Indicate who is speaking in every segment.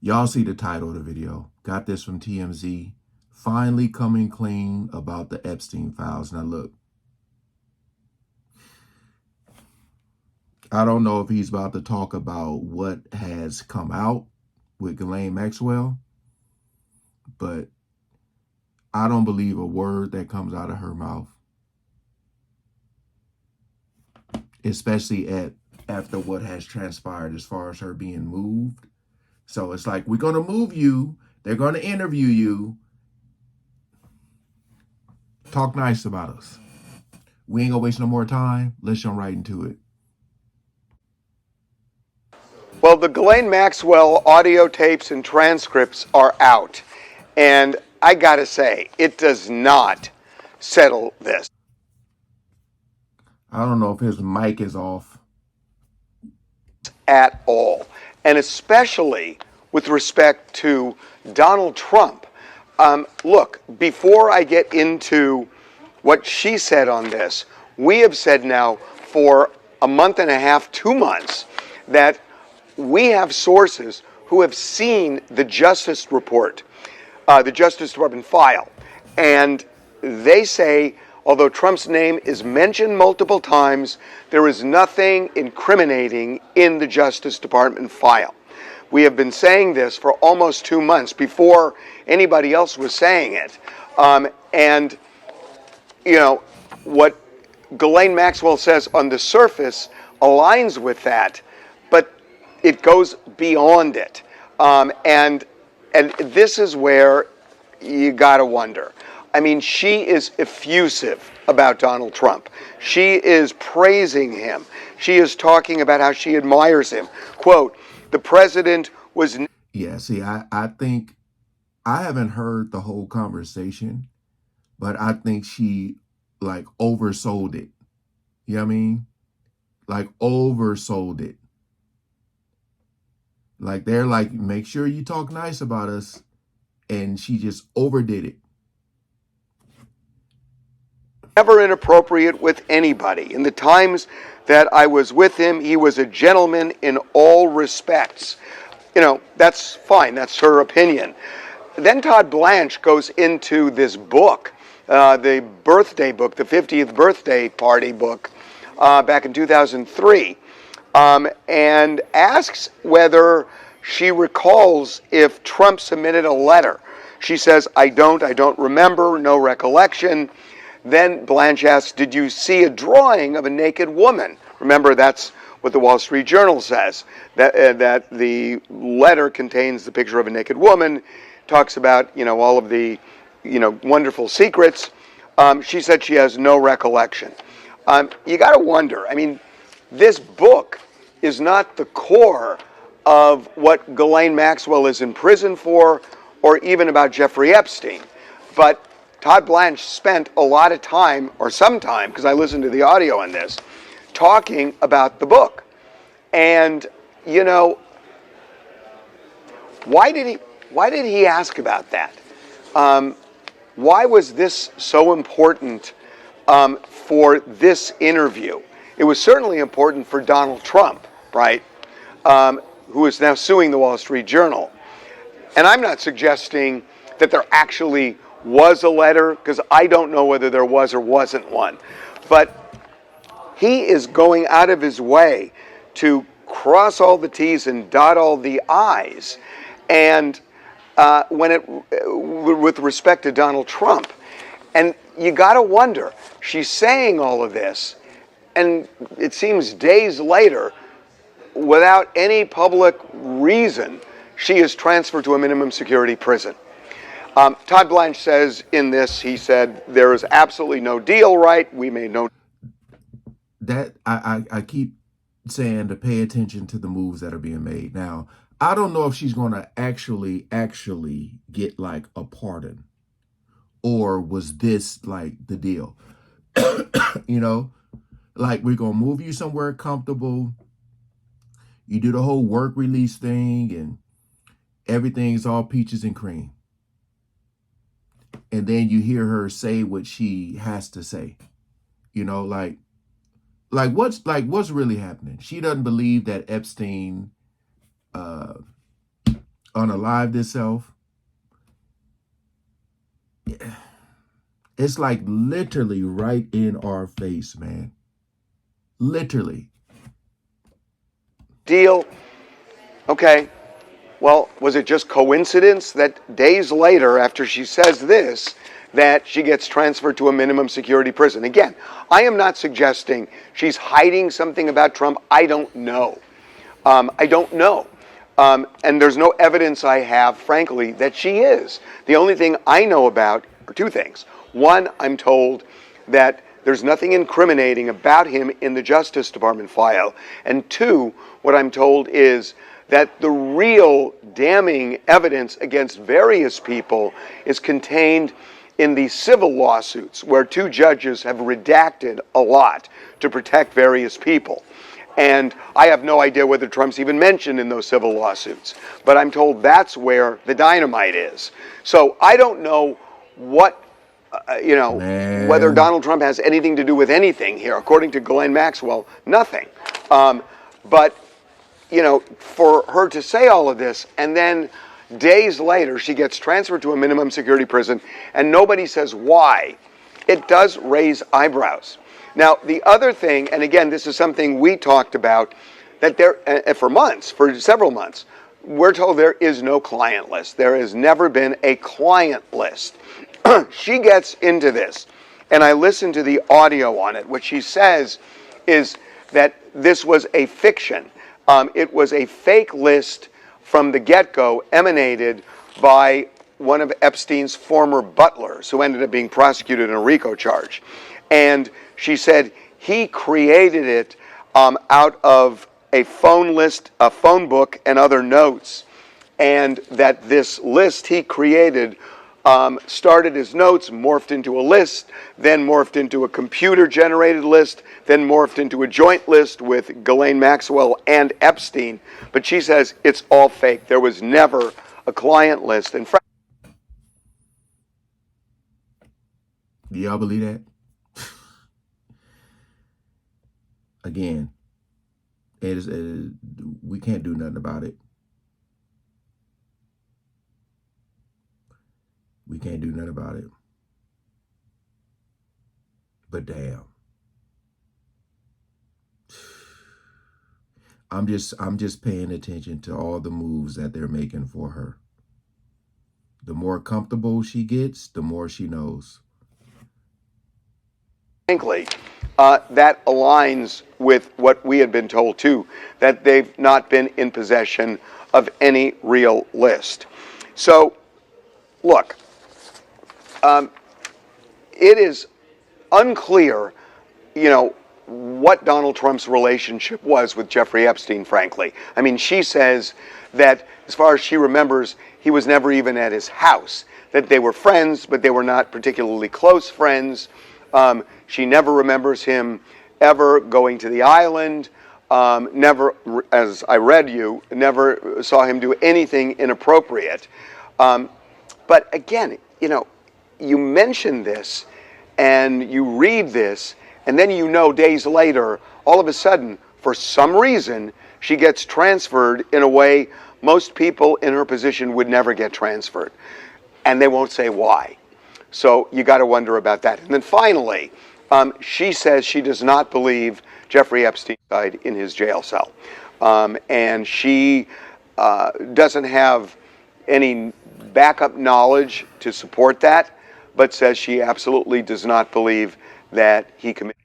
Speaker 1: Y'all see the title of the video. Got this from TMZ. Finally coming clean about the Epstein files. Now look, I don't know if he's about to talk about what has come out with Ghislaine Maxwell, but I don't believe a word that comes out of her mouth, especially after what has transpired as far as her being moved. So it's like, we're going to move you. They're going to interview you. Talk nice about us. We ain't going to waste no more time. Let's jump right into it.
Speaker 2: Well, the Ghislaine Maxwell audio tapes and transcripts are out. And I got to say, it does not settle this.
Speaker 1: I don't know if his mic is off
Speaker 2: At all. And especially with respect to Donald Trump. Look, before I get into what she said on this, we have said now for a month and a half, 2 months, that we have sources who have seen the Justice report, the Justice Department file, and they say, although Trump's name is mentioned multiple times, there is nothing incriminating in the Justice Department file. We have been saying this for almost 2 months before anybody else was saying it. And, you know, what Ghislaine Maxwell says on the surface aligns with that, but it goes beyond it. And this is where you got to wonder. I mean, she is effusive about Donald Trump. She is praising him. She is talking about how she admires him. Quote, the president was...
Speaker 1: Yeah, see, I think I haven't heard the whole conversation, but I think she like oversold it. You know what I mean? Like oversold it. Like they're like, make sure you talk nice about us. And she just overdid it.
Speaker 2: Never inappropriate with anybody. In the times that I was with him, he was a gentleman in all respects. You know, that's fine. That's her opinion. Then Todd Blanche goes into this book, the birthday book, the 50th birthday party book, back in 2003, and asks whether she recalls if Trump submitted a letter. She says, I don't remember, no recollection. Then Blanche asks, did you see a drawing of a naked woman? Remember, that's what the Wall Street Journal says, that the letter contains the picture of a naked woman, talks about, you know, all of the, you know, wonderful secrets. She said she has no recollection. You got to wonder, I mean, this book is not the core of what Ghislaine Maxwell is in prison for, or even about Jeffrey Epstein. But Todd Blanche spent a lot of time, or some time, because I listened to the audio on this, talking about the book. And, you know, why did he ask about that? Why was this so important for this interview? It was certainly important for Donald Trump, right? Who is now suing the Wall Street Journal. And I'm not suggesting that there actually was a letter, because I don't know whether there was or wasn't one. But he is going out of his way to cross all the T's and dot all the I's. And with respect to Donald Trump, and you got to wonder, she's saying all of this, and it seems days later, without any public reason, she is transferred to a minimum security prison. Todd Blanche says in this, he said, there is absolutely no deal, right? We made no...
Speaker 1: That, I keep saying to pay attention to the moves that are being made. Now, I don't know if she's going to actually get like a pardon, or was this like the deal? You know, like we're going to move you somewhere comfortable. You do the whole work release thing and everything's all peaches and cream. And then you hear her say what she has to say. You know, like what's really happening? She doesn't believe that Epstein unalived itself. It's like literally right in our face, man. Literally.
Speaker 2: Deal. Okay. Well, was it just coincidence that days later, after she says this, that she gets transferred to a minimum security prison? Again, I am not suggesting she's hiding something about Trump. I don't know. I don't know. And there's no evidence I have, frankly, that she is. The only thing I know about are two things. One, I'm told that there's nothing incriminating about him in the Justice Department file. And two, what I'm told is that the real damning evidence against various people is contained in the civil lawsuits, where two judges have redacted a lot to protect various people. And I have no idea whether Trump's even mentioned in those civil lawsuits, but I'm told that's where the dynamite is. So I don't know what, whether
Speaker 1: Man.
Speaker 2: Donald Trump has anything to do with anything here. According to Ghislaine Maxwell, nothing. But for her to say all of this, and then days later she gets transferred to a minimum security prison, and nobody says why, it does raise eyebrows. Now, the other thing, and again, this is something we talked about, that there, for several months, we're told there is no client list. There has never been a client list. She gets into this, and I listened to the audio on it. What she says is that this was a fiction. It was a fake list from the get-go, emanated by one of Epstein's former butlers, who ended up being prosecuted in a RICO charge. And she said he created it out of a phone list, a phone book, and other notes. And that this list he created started as notes, morphed into a list, then morphed into a computer-generated list, then morphed into a joint list with Ghislaine Maxwell and Epstein. But she says it's all fake. There was never a client list. And
Speaker 1: Do y'all believe that? Again, we can't do nothing about it. We can't do nothing about it. But damn. I'm just paying attention to all the moves that they're making for her. The more comfortable she gets, the more she knows.
Speaker 2: frankly, that aligns with what we had been told too, that they've not been in possession of any real list. So, look, it is unclear, what Donald Trump's relationship was with Jeffrey Epstein, frankly. I mean, she says that, as far as she remembers, he was never even at his house, that they were friends, but they were not particularly close friends. She never remembers him ever going to the island, never, as I read you, never saw him do anything inappropriate. But again, you mention this and you read this, and then days later, all of a sudden, for some reason, she gets transferred in a way most people in her position would never get transferred. And they won't say why. So you got to wonder about that. And then finally, she says she does not believe Jeffrey Epstein died in his jail cell. And she doesn't have any backup knowledge to support that, but says she absolutely does not believe that he committed.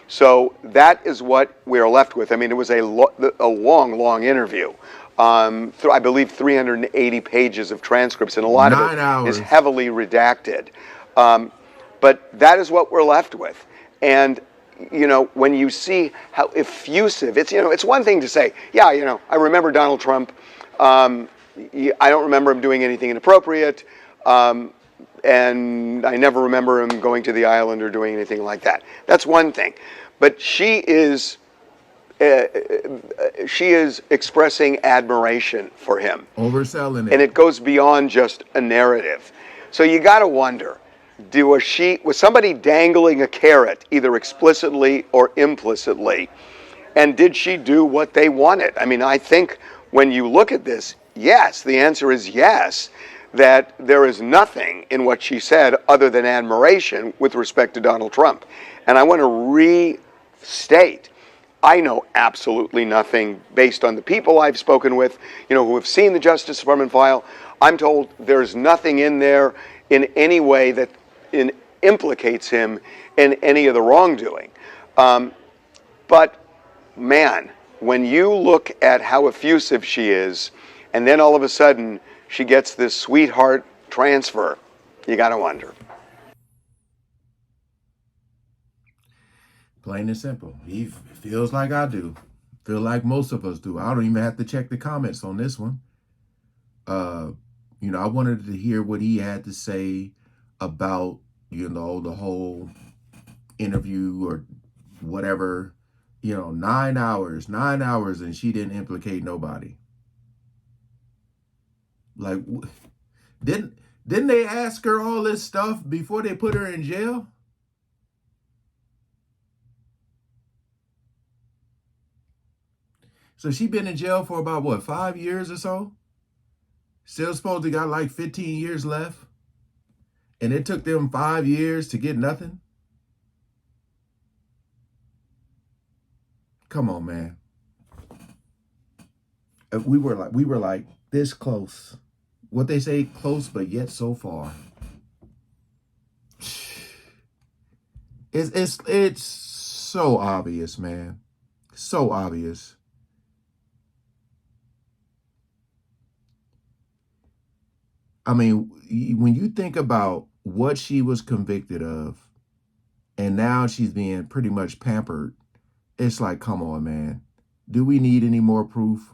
Speaker 2: So that is what we're left with. I mean, it was a long interview. I believe 380 pages of transcripts, and a lot of
Speaker 1: 9
Speaker 2: it
Speaker 1: hours.
Speaker 2: is heavily redacted. But that is what we're left with. And, when you see how effusive, it's one thing to say, yeah, I remember Donald Trump. I don't remember him doing anything inappropriate. And I never remember him going to the island or doing anything like that. That's one thing. But she is expressing admiration for him.
Speaker 1: Overselling it.
Speaker 2: And it goes beyond just a narrative. So you got to wonder, was somebody dangling a carrot, either explicitly or implicitly? And did she do what they wanted? I mean, I think when you look at this, yes, the answer is yes, that there is nothing in what she said other than admiration with respect to Donald Trump. And I want to restate, I know absolutely nothing based on the people I've spoken with, who have seen the Justice Department file. I'm told there's nothing in there in any way that implicates him in any of the wrongdoing. But man, when you look at how effusive she is, and then all of a sudden she gets this sweetheart transfer, you got to wonder.
Speaker 1: Plain and simple. He feels like I do. Feel like most of us do. I don't even have to check the comments on this one. I wanted to hear what he had to say about, the whole interview or whatever. 9 hours, and she didn't implicate nobody. Like, didn't they ask her all this stuff before they put her in jail? So she been in jail for about, what, 5 years or so? Still supposed to got like 15 years left. And it took them 5 years to get nothing? Come on, man. We were like this close. What they say, close but yet so far. It's so obvious, man. So obvious. I mean, when you think about what she was convicted of, and now she's being pretty much pampered, it's like, come on, man. Do we need any more proof?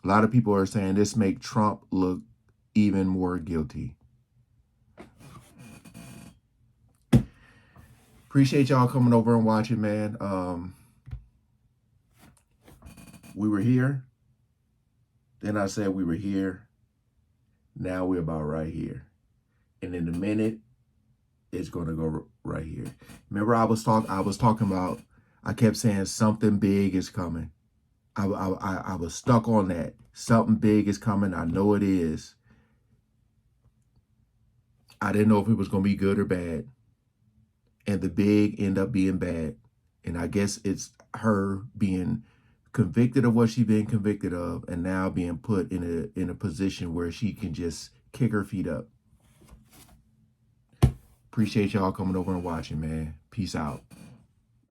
Speaker 1: A lot of people are saying this make Trump look even more guilty. Appreciate y'all coming over and watching, man. We were here. Then I said we were here. Now we're about right here. And in a minute, it's going to go right here. Remember I was talking about, I kept saying something big is coming. I was stuck on that. Something big is coming. I know it is. I didn't know if it was going to be good or bad. And the big ended up being bad. And I guess it's her being convicted of what she's been convicted of, and now being put in a position where she can just kick her feet up. Appreciate y'all coming over and watching, man. Peace out.